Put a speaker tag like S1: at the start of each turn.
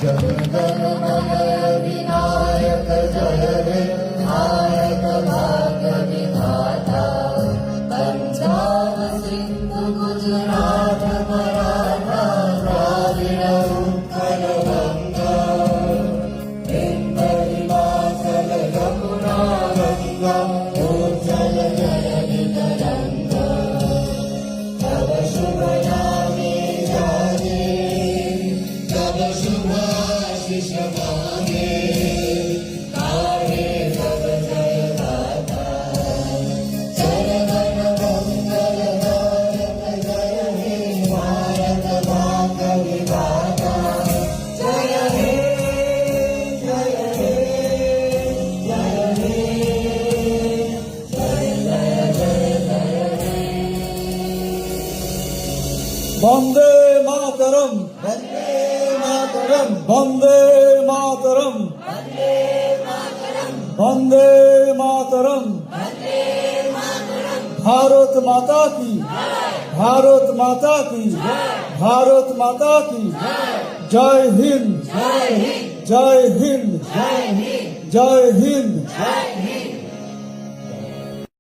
S1: जन गण मन विनायक जय हे नायक भाग्य विधाता पंजाब सिंधु गुजरात मराठा द्राविड़ उत्कल गंगा बिंद हिमाचल यमुना गंगा उज्जल जननी तरंगा तव शुभ नामे जागे तव शुभ आशीष मांगे गाहे तव जय गाथा चरण मंगल नायक जय हे नायक भाग्य विधाता जय हे जय हे जय हे जय जय जय जय हे
S2: वंदे मातरम
S1: वंदे मातरम
S2: वंदे मातरम वंदे मातरम भारत माता की भारत माता की भारत माता की जय हिंद
S1: जय हिंद
S2: जय हिंद
S1: जय हिंद
S2: जय हिंद
S1: जय हिंद